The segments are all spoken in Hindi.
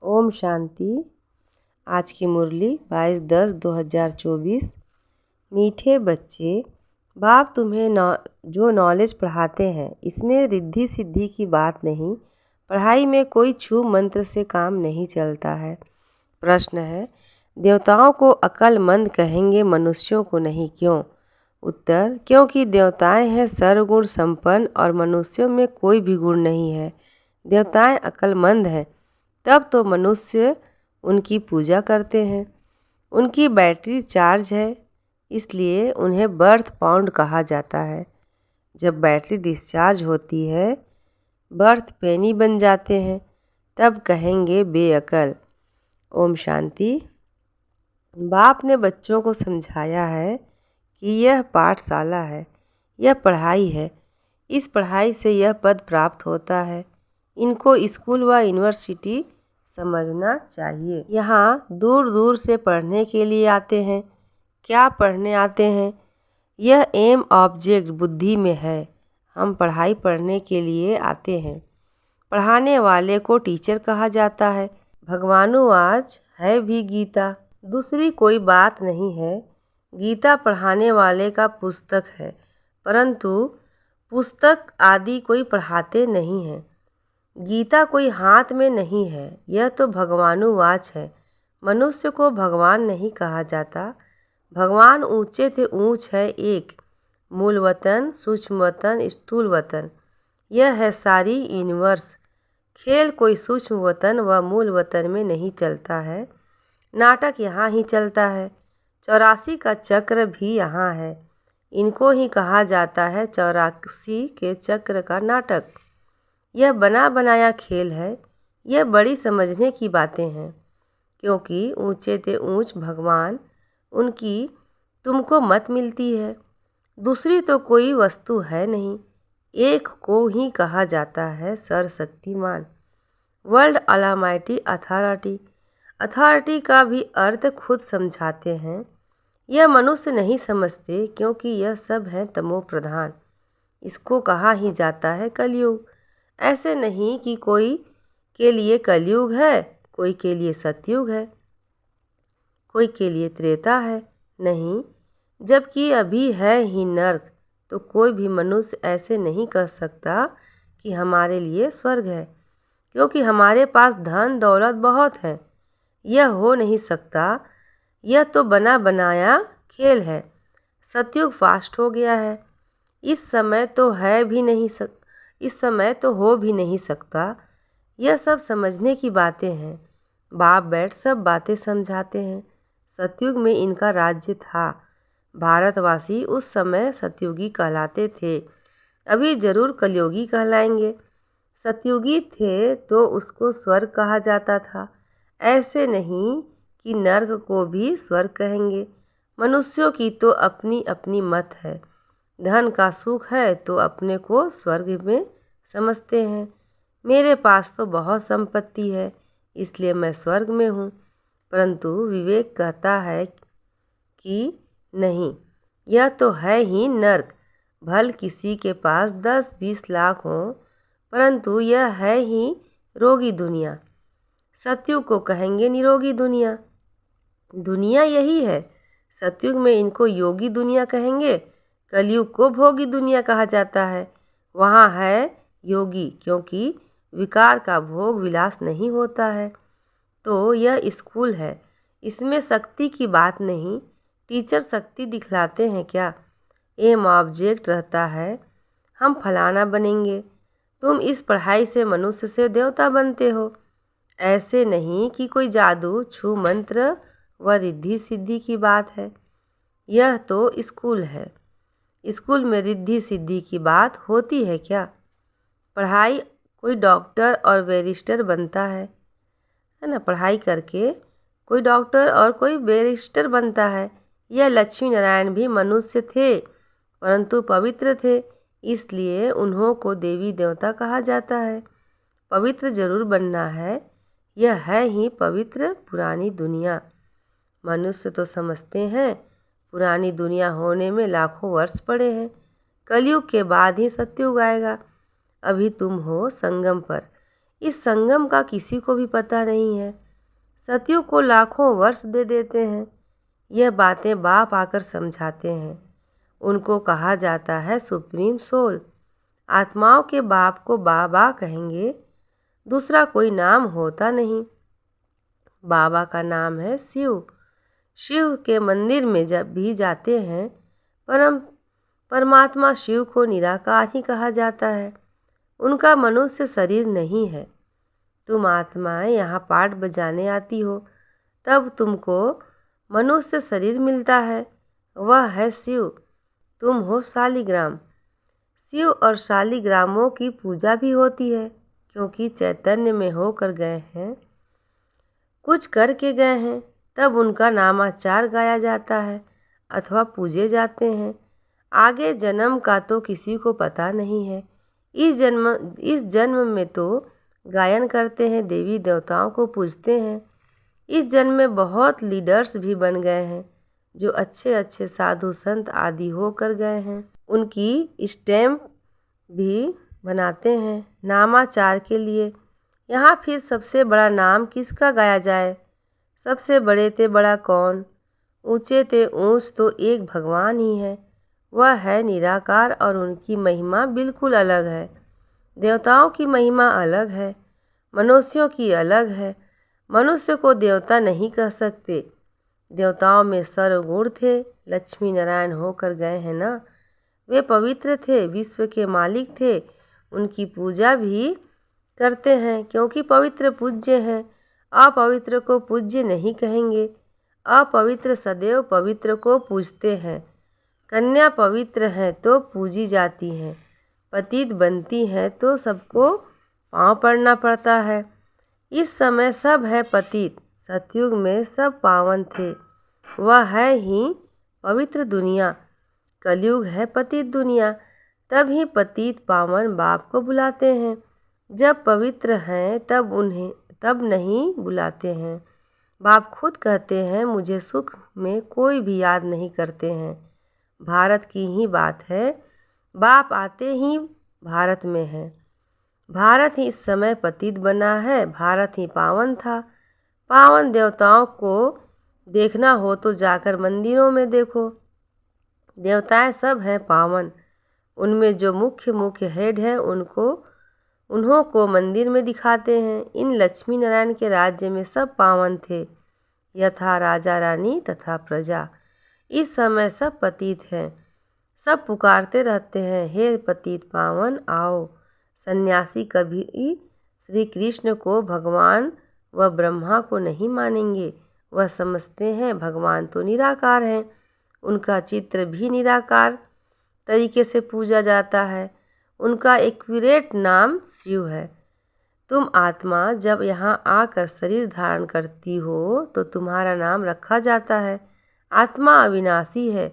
ओम शांति। आज की मुरली 22/10/2024। मीठे बच्चे, बाप तुम्हें जो नॉलेज पढ़ाते हैं इसमें रिद्धि सिद्धि की बात नहीं। पढ़ाई में कोई छू मंत्र से काम नहीं चलता है। प्रश्न है, देवताओं को अक्लमंद कहेंगे, मनुष्यों को नहीं, क्यों? उत्तर, क्योंकि देवताएं हैं सर्वगुण संपन्न और मनुष्यों में कोई भी गुण नहीं है। देवताएं अक्लमंद हैं, तब तो मनुष्य उनकी पूजा करते हैं। उनकी बैटरी चार्ज है, इसलिए उन्हें बर्थ पाउंड कहा जाता है। जब बैटरी डिस्चार्ज होती है, बर्थ पेनी बन जाते हैं, तब कहेंगे बेअकल। ओम शांति। बाप ने बच्चों को समझाया है कि यह पाठशाला है, यह पढ़ाई है। इस पढ़ाई से यह पद प्राप्त होता है। इनको स्कूल व यूनिवर्सिटी समझना चाहिए। यहाँ दूर दूर से पढ़ने के लिए आते हैं। क्या पढ़ने आते हैं? यह एम ऑब्जेक्ट बुद्धि में है। हम पढ़ाई पढ़ने के लिए आते हैं। पढ़ाने वाले को टीचर कहा जाता है। भगवानुवाच है भी गीता, दूसरी कोई बात नहीं है। गीता पढ़ाने वाले का पुस्तक है, परंतु पुस्तक आदि कोई पढ़ाते नहीं हैं। गीता कोई हाथ में नहीं है, यह तो भगवानुवाच है। मनुष्य को भगवान नहीं कहा जाता। भगवान ऊंचे थे ऊंच है एक, मूल वतन, सूक्ष्म वतन, स्थूल वतन, यह है सारी यूनिवर्स। खेल कोई सूक्ष्म वतन व मूल वतन में नहीं चलता है। नाटक यहाँ ही चलता है। 84 का चक्र भी यहाँ है। इनको ही कहा जाता है 84 के चक्र का नाटक। यह बना बनाया खेल है। यह बड़ी समझने की बातें हैं, क्योंकि ऊंचे ते ऊंच भगवान, उनकी तुमको मत मिलती है। दूसरी तो कोई वस्तु है नहीं। एक को ही कहा जाता है सर्वशक्तिमान, वर्ल्ड अलमाइटी अथॉरिटी। अथॉरिटी का भी अर्थ खुद समझाते हैं। यह मनुष्य नहीं समझते, क्योंकि यह सब है तमो प्रधान। इसको कहा ही जाता है कलयुग। ऐसे नहीं कि कोई के लिए कलयुग है, कोई के लिए सतयुग है, कोई के लिए त्रेता है, नहीं। जबकि अभी है ही नर्क, तो कोई भी मनुष्य ऐसे नहीं कह सकता कि हमारे लिए स्वर्ग है, क्योंकि हमारे पास धन दौलत बहुत है। यह हो नहीं सकता। यह तो बना बनाया खेल है। सतयुग फास्ट हो गया है। इस समय तो हो भी नहीं सकता। यह सब समझने की बातें हैं। बाप बैठ सब बातें समझाते हैं। सतयुग में इनका राज्य था। भारतवासी उस समय सतयुगी कहलाते थे। अभी जरूर कलयुगी कहलाएंगे। सतयुगी थे तो उसको स्वर्ग कहा जाता था। ऐसे नहीं कि नर्क को भी स्वर्ग कहेंगे। मनुष्यों की तो अपनी अपनी मत है। धन का सुख है तो अपने को स्वर्ग में समझते हैं। मेरे पास तो बहुत संपत्ति है, इसलिए मैं स्वर्ग में हूँ। परंतु विवेक कहता है कि नहीं, यह तो है ही नर्क। भल किसी के पास 10-20 लाख हों, परंतु यह है ही रोगी दुनिया। सतयुग को कहेंगे निरोगी दुनिया। दुनिया यही है। सतयुग में इनको योगी दुनिया कहेंगे। कलयुग को भोगी दुनिया कहा जाता है। वहाँ है योगी, क्योंकि विकार का भोग विलास नहीं होता है। तो यह स्कूल है। इसमें शक्ति की बात नहीं। टीचर शक्ति दिखलाते हैं क्या? एम ऑब्जेक्ट रहता है, हम फलाना बनेंगे। तुम इस पढ़ाई से मनुष्य से देवता बनते हो। ऐसे नहीं कि कोई जादू छू मंत्र व रिद्धि सिद्धि की बात है। यह तो स्कूल है। स्कूल में रिद्धि सिद्धि की बात होती है क्या? पढ़ाई कोई डॉक्टर और बैरिस्टर बनता है ना? पढ़ाई करके कोई डॉक्टर और कोई बैरिस्टर बनता है। यह लक्ष्मी नारायण भी मनुष्य थे, परंतु पवित्र थे, इसलिए उन्हों को देवी देवता कहा जाता है। पवित्र जरूर बनना है। यह है ही पवित्र पुरानी दुनिया। मनुष्य तो समझते हैं पुरानी दुनिया होने में लाखों वर्ष पड़े हैं। कलयुग के बाद ही सतयुग आएगा। अभी तुम हो संगम पर, इस संगम का किसी को भी पता नहीं है। सतयुग को लाखों वर्ष दे देते हैं। यह बातें बाप आकर समझाते हैं। उनको कहा जाता है सुप्रीम सोल। आत्माओं के बाप को बाबा कहेंगे, दूसरा कोई नाम होता नहीं। बाबा का नाम है शिव। शिव के मंदिर में जब भी जाते हैं परमात्मा शिव को निराकार ही कहा जाता है। उनका मनुष्य शरीर नहीं है। तुम आत्माएं यहाँ पाठ बजाने आती हो, तब तुमको मनुष्य शरीर मिलता है, वह है शिव। तुम हो शालिग्राम। शिव और शालिग्रामों की पूजा भी होती है, क्योंकि चैतन्य में होकर गए हैं, कुछ करके गए हैं, तब उनका नामाचार गाया जाता है अथवा पूजे जाते हैं। आगे जन्म का तो किसी को पता नहीं है। इस जन्म में तो गायन करते हैं, देवी देवताओं को पूजते हैं। इस जन्म में बहुत लीडर्स भी बन गए हैं, जो अच्छे अच्छे साधु संत आदि होकर गए हैं। उनकी स्टैम्प भी बनाते हैं नामाचार के लिए। यहाँ फिर सबसे बड़ा नाम किसका गाया जाए? सबसे बड़े ते बड़ा कौन, ऊंचे ते ऊंच तो एक भगवान ही है। वह है निराकार और उनकी महिमा बिल्कुल अलग है। देवताओं की महिमा अलग है, मनुष्यों की अलग है। मनुष्य को देवता नहीं कह सकते। देवताओं में सर्वगुण थे, लक्ष्मी नारायण होकर गए हैं ना। वे पवित्र थे, विश्व के मालिक थे। उनकी पूजा भी करते हैं, क्योंकि पवित्र पूज्य हैं। अपवित्र को पूज्य नहीं कहेंगे। अपवित्र सदैव पवित्र को पूजते हैं। कन्या पवित्र है तो पूजी जाती हैं। पतित बनती है तो सबको पाँव पड़ना पड़ता है। इस समय सब है पतित। सतयुग में सब पावन थे। वह है ही पवित्र दुनिया। कलयुग है पतित दुनिया। तब ही पतित पावन बाप को बुलाते हैं। जब पवित्र हैं तब नहीं बुलाते हैं। बाप खुद कहते हैं, मुझे सुख में कोई भी याद नहीं करते हैं। भारत की ही बात है, बाप आते ही भारत में है। भारत ही इस समय पतित बना है। भारत ही पावन था। पावन देवताओं को देखना हो तो जाकर मंदिरों में देखो। देवताएं सब हैं पावन। उनमें जो मुख्य हेड हैं उन्हों को मंदिर में दिखाते हैं। इन लक्ष्मी नारायण के राज्य में सब पावन थे, यथा राजा रानी तथा प्रजा। इस समय सब पतित हैं। सब पुकारते रहते हैं, हे पतित पावन आओ। सन्यासी कभी श्री कृष्ण को भगवान व ब्रह्मा को नहीं मानेंगे। वह समझते हैं भगवान तो निराकार हैं। उनका चित्र भी निराकार तरीके से पूजा जाता है। उनका एक्यूरेट नाम शिव है। तुम आत्मा जब यहाँ आकर शरीर धारण करती हो तो तुम्हारा नाम रखा जाता है। आत्मा अविनाशी है,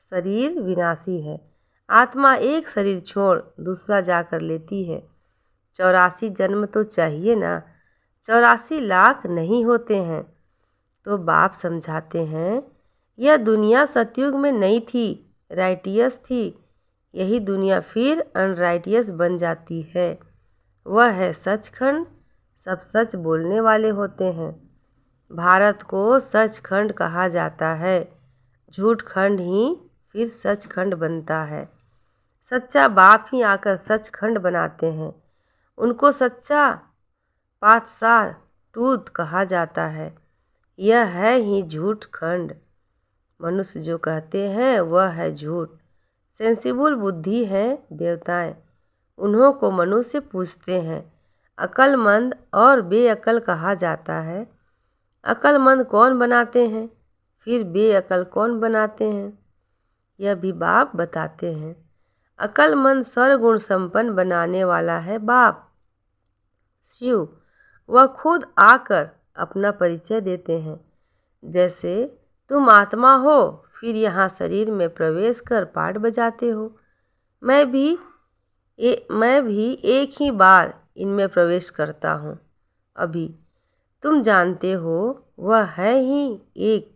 शरीर विनाशी है। आत्मा एक शरीर छोड़ दूसरा जाकर लेती है। 84 जन्म तो चाहिए ना, 84 लाख नहीं होते हैं। तो बाप समझाते हैं, यह दुनिया सतयुग में नहीं थी, राइटियस थी। यही दुनिया फिर अनराइटियस बन जाती है। वह है सचखंड। सब सच बोलने वाले होते हैं। भारत को सचखंड कहा जाता है। झूठ खंड ही फिर सचखंड बनता है। सच्चा बाप ही आकर सचखंड बनाते हैं। उनको सच्चा पातशाह टूथ कहा जाता है। यह है ही झूठ खंड। मनुष्य जो कहते हैं वह है झूठ। सेंसिबल बुद्धि है देवताएं, उन्हों को मनुष्य पूछते हैं। अक्लमंद और बेअकल कहा जाता है। अक्लमंद कौन बनाते हैं, फिर बेअकल कौन बनाते हैं, यह भी बाप बताते हैं। अक्लमंद सर्वगुण संपन्न बनाने वाला है बाप शिव। वह खुद आकर अपना परिचय देते हैं। जैसे तुम आत्मा हो, फिर यहाँ शरीर में प्रवेश कर पाठ बजाते हो। मैं भी एक ही बार इनमें प्रवेश करता हूँ। अभी तुम जानते हो वह है ही एक।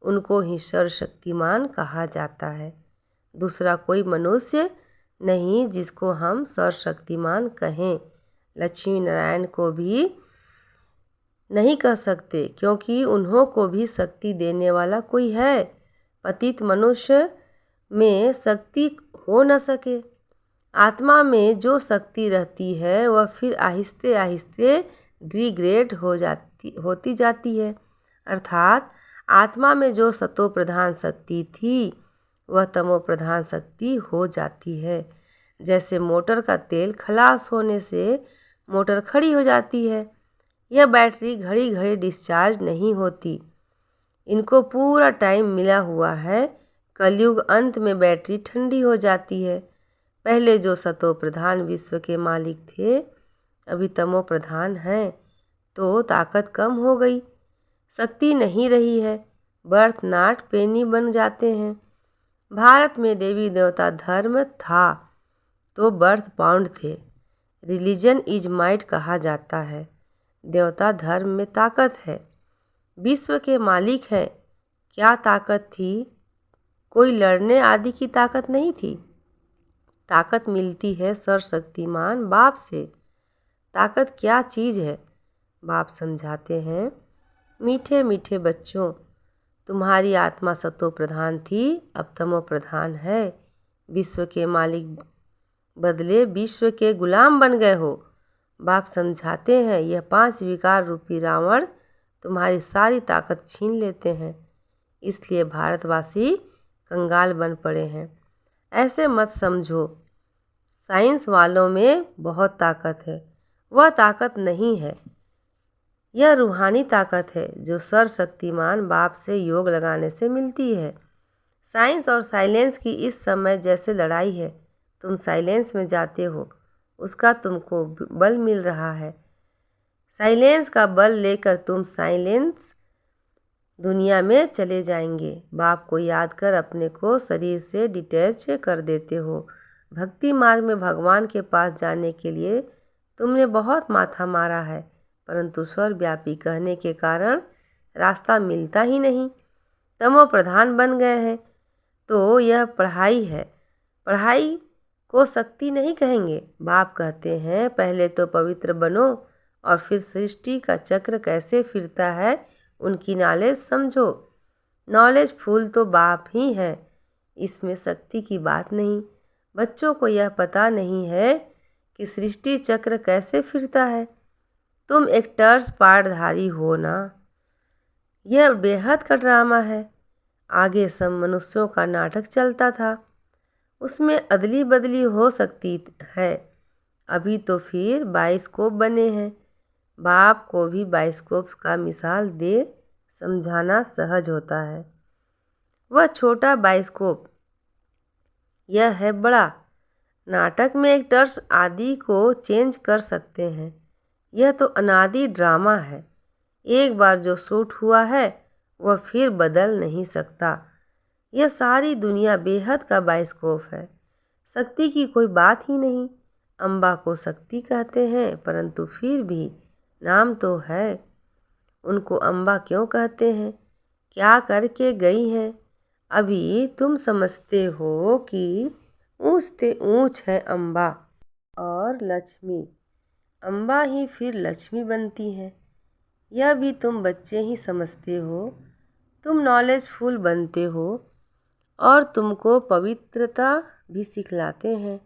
उनको ही सर्वशक्तिमान कहा जाता है। दूसरा कोई मनुष्य नहीं जिसको हम सर्वशक्तिमान कहें। लक्ष्मी नारायण को भी नहीं कह सकते, क्योंकि उन्हों को भी शक्ति देने वाला कोई है। पतित मनुष्य में शक्ति हो न सके। आत्मा में जो शक्ति रहती है वह फिर आहिस्ते आहिस्ते डिग्रेड होती जाती है। अर्थात आत्मा में जो सतो प्रधान शक्ति थी वह तमो प्रधान शक्ति हो जाती है। जैसे मोटर का तेल खलास होने से मोटर खड़ी हो जाती है। यह बैटरी घड़ी घड़ी डिस्चार्ज नहीं होती, इनको पूरा टाइम मिला हुआ है। कलयुग अंत में बैटरी ठंडी हो जाती है। पहले जो सतो प्रधान विश्व के मालिक थे अभी तमो प्रधान हैं, तो ताकत कम हो गई, शक्ति नहीं रही है, बर्थ नॉट पेनी बन जाते हैं। भारत में देवी देवता धर्म था तो बर्थ पाउंड थे। रिलीजन इज माइट कहा जाता है। देवता धर्म में ताकत है, विश्व के मालिक हैं। क्या ताकत थी? कोई लड़ने आदि की ताकत नहीं थी। ताकत मिलती है सर्वशक्तिमान बाप से। ताकत क्या चीज़ है? बाप समझाते हैं, मीठे मीठे बच्चों, तुम्हारी आत्मा सतो प्रधान थी, अब तमो प्रधान है। विश्व के मालिक बदले विश्व के गुलाम बन गए हो। बाप समझाते हैं, यह 5 विकार रूपी रावण तुम्हारी सारी ताकत छीन लेते हैं, इसलिए भारतवासी कंगाल बन पड़े हैं। ऐसे मत समझो साइंस वालों में बहुत ताकत है, वह ताकत नहीं है। यह रूहानी ताकत है जो सर्वशक्तिमान बाप से योग लगाने से मिलती है। साइंस और साइलेंस की इस समय जैसे लड़ाई है, तुम साइलेंस में जाते हो, उसका तुमको बल मिल रहा है। साइलेंस का बल लेकर तुम साइलेंस दुनिया में चले जाएंगे। बाप को याद कर अपने को शरीर से डिटैच कर देते हो। भक्ति मार्ग में भगवान के पास जाने के लिए तुमने बहुत माथा मारा है, परंतु सर्वव्यापी कहने के कारण रास्ता मिलता ही नहीं। तमो प्रधान बन गए हैं, तो यह पढ़ाई है। पढ़ाई को शक्ति नहीं कहेंगे। बाप कहते हैं, पहले तो पवित्र बनो और फिर सृष्टि का चक्र कैसे फिरता है उनकी नॉलेज समझो। नॉलेज फुल तो बाप ही है, इसमें शक्ति की बात नहीं। बच्चों को यह पता नहीं है कि सृष्टि चक्र कैसे फिरता है। तुम एक टर्स पाठधारी हो ना। यह बेहद का ड्रामा है। आगे सब मनुष्यों का नाटक चलता था, उसमें अदली बदली हो सकती है। अभी तो फिर बाइस्कोप बने हैं। बाप को भी बाइस्कोप का मिसाल दे समझाना सहज होता है। वह छोटा बाइस्कोप, यह है बड़ा। नाटक में एक्टर्स आदि को चेंज कर सकते हैं। यह तो अनादि ड्रामा है। एक बार जो शूट हुआ है वह फिर बदल नहीं सकता। यह सारी दुनिया बेहद का बाइस्कोप है। शक्ति की कोई बात ही नहीं। अम्बा को शक्ति कहते हैं, परंतु फिर भी नाम तो है। उनको अम्बा क्यों कहते हैं? क्या करके गई हैं? अभी तुम समझते हो कि ऊंच से ऊंच है अम्बा और लक्ष्मी। अम्बा ही फिर लक्ष्मी बनती है। यह भी तुम बच्चे ही समझते हो। तुम नॉलेजफुल बनते हो और तुमको पवित्रता भी सिखलाते हैं।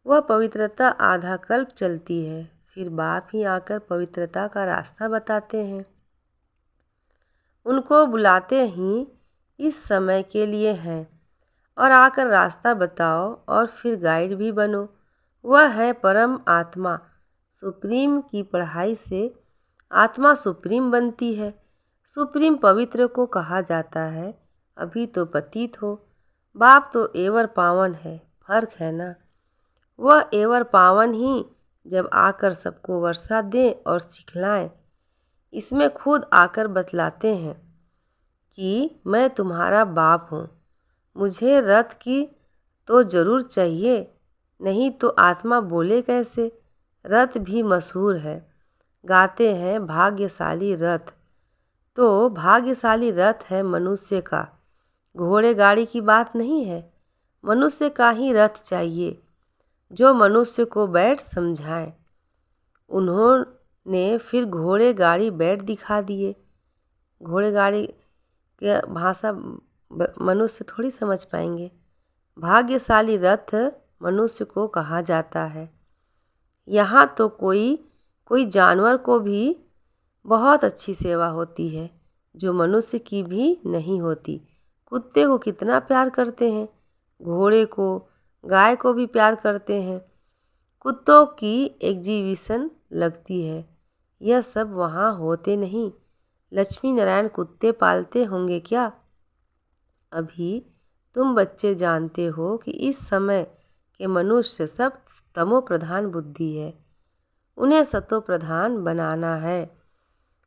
वह पवित्रता आधा कल्प चलती है, फिर बाप ही आकर पवित्रता का रास्ता बताते हैं। उनको बुलाते ही इस समय के लिए हैं और आकर रास्ता बताओ और फिर गाइड भी बनो। वह है परम आत्मा। सुप्रीम की पढ़ाई से आत्मा सुप्रीम बनती है। सुप्रीम पवित्र को कहा जाता है। अभी तो पतित हो। बाप तो एवर पावन है, फर्क है ना। वह एवर पावन ही जब आकर सबको वर्षा दें और सिखलाएं। इसमें खुद आकर बतलाते हैं कि मैं तुम्हारा बाप हूँ। मुझे रथ की तो ज़रूर चाहिए, नहीं तो आत्मा बोले कैसे। रथ भी मशहूर है। गाते हैं भाग्यशाली रथ, तो भाग्यशाली रथ है मनुष्य का, घोड़े गाड़ी की बात नहीं है। मनुष्य का ही रथ चाहिए जो मनुष्य को बैठ समझाए। उन्होंने फिर घोड़े गाड़ी बैठ दिखा दिए। घोड़े गाड़ी की भाषा मनुष्य थोड़ी समझ पाएंगे। भाग्यशाली रथ मनुष्य को कहा जाता है। यहाँ तो कोई जानवर को भी बहुत अच्छी सेवा होती है जो मनुष्य की भी नहीं होती। कुत्ते को कितना प्यार करते हैं, घोड़े को, गाय को भी प्यार करते हैं। कुत्तों की एग्जीबिशन लगती है। यह सब वहाँ होते नहीं। लक्ष्मी नारायण कुत्ते पालते होंगे क्या? अभी तुम बच्चे जानते हो कि इस समय के मनुष्य सब तमो प्रधान बुद्धि है, उन्हें सतो प्रधान बनाना है।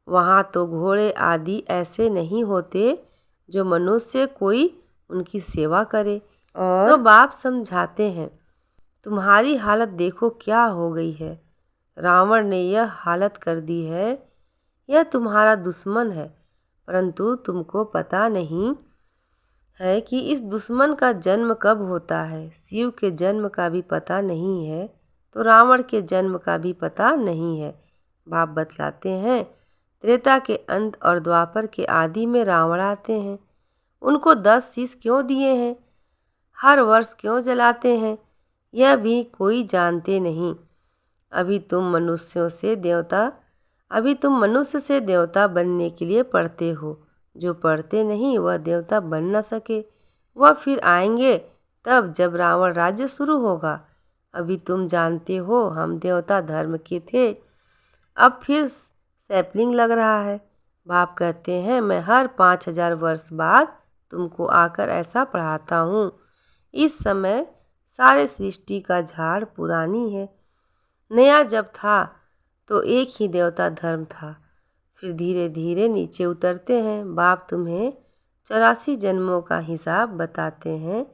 वहाँ तो घोड़े आदि ऐसे नहीं होते जो मनुष्य कोई उनकी सेवा करे। और तो बाप समझाते हैं, तुम्हारी हालत देखो क्या हो गई है। रावण ने यह हालत कर दी है। यह तुम्हारा दुश्मन है, परंतु तुमको पता नहीं है कि इस दुश्मन का जन्म कब होता है। शिव के जन्म का भी पता नहीं है तो रावण के जन्म का भी पता नहीं है। बाप बतलाते हैं, त्रेता के अंत और द्वापर के आदि में रावण आते हैं। उनको 10 शीश क्यों दिए हैं, हर वर्ष क्यों जलाते हैं, यह भी कोई जानते नहीं। अभी तुम मनुष्य से देवता बनने के लिए पढ़ते हो। जो पढ़ते नहीं वह देवता बन न सके। वह फिर आएंगे तब जब रावण राज्य शुरू होगा। अभी तुम जानते हो हम देवता धर्म के थे, अब फिर सैपलिंग लग रहा है। बाप कहते हैं, मैं हर 5000 वर्ष बाद तुमको आकर ऐसा पढ़ाता हूँ। इस समय सारे सृष्टि का झाड़ पुरानी है। नया जब था तो एक ही देवता धर्म था, फिर धीरे धीरे नीचे उतरते हैं। बाप तुम्हें 84 जन्मों का हिसाब बताते हैं,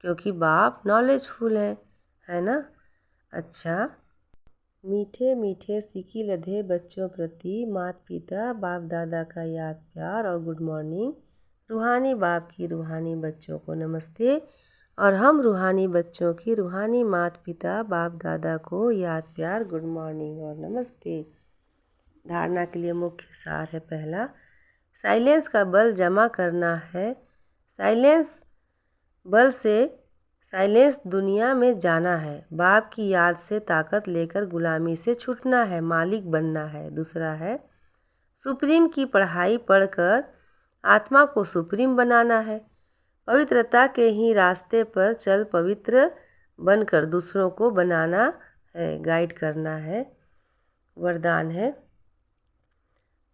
क्योंकि बाप नॉलेजफुल है ना। अच्छा, मीठे मीठे सीखी लधे बच्चों प्रति माता पिता बाप दादा का याद प्यार और गुड मॉर्निंग। रूहानी बाप की रूहानी बच्चों को नमस्ते, और हम रूहानी बच्चों की रूहानी माता पिता बाप दादा को याद प्यार गुड मॉर्निंग और नमस्ते। धारणा के लिए मुख्य सार है, पहला, साइलेंस का बल जमा करना है। साइलेंस बल से साइलेंस दुनिया में जाना है। बाप की याद से ताकत लेकर गुलामी से छूटना है, मालिक बनना है। दूसरा है, सुप्रीम की पढ़ाई पढ़कर आत्मा को सुप्रीम बनाना है। पवित्रता के ही रास्ते पर चल पवित्र बनकर दूसरों को बनाना है, गाइड करना है। वरदान है,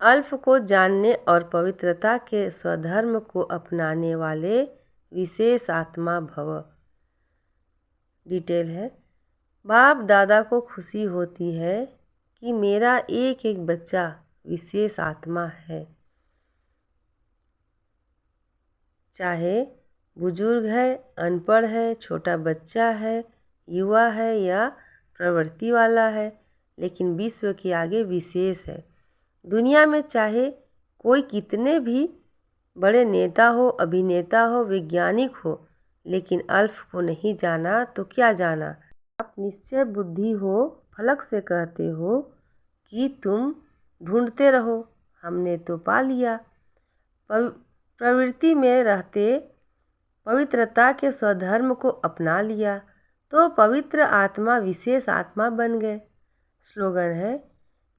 अल्फ को जानने और पवित्रता के स्वधर्म को अपनाने वाले विशेष आत्मा भव। डिटेल है, बाप दादा को खुशी होती है कि मेरा एक एक बच्चा विशेष आत्मा है, चाहे बुजुर्ग है, अनपढ़ है, छोटा बच्चा है, युवा है या प्रवृत्ति वाला है, लेकिन विश्व के आगे विशेष है। दुनिया में चाहे कोई कितने भी बड़े नेता हो, अभिनेता हो, वैज्ञानिक हो, लेकिन अल्फ को नहीं जाना तो क्या जाना। आप निश्चय बुद्धि हो, फलक से कहते हो कि तुम ढूंढते रहो, हमने तो पा लिया। प्रवृत्ति में रहते पवित्रता के स्वधर्म को अपना लिया तो पवित्र आत्मा विशेष आत्मा बन गए। स्लोगन है,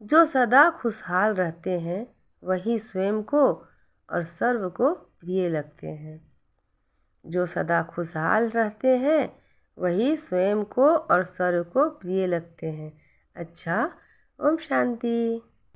जो सदा खुशहाल रहते हैं वही स्वयं को और सर्व को प्रिय लगते हैं। जो सदा खुशहाल रहते हैं वही स्वयं को और सर्व को प्रिय लगते हैं। अच्छा, ओम शांति।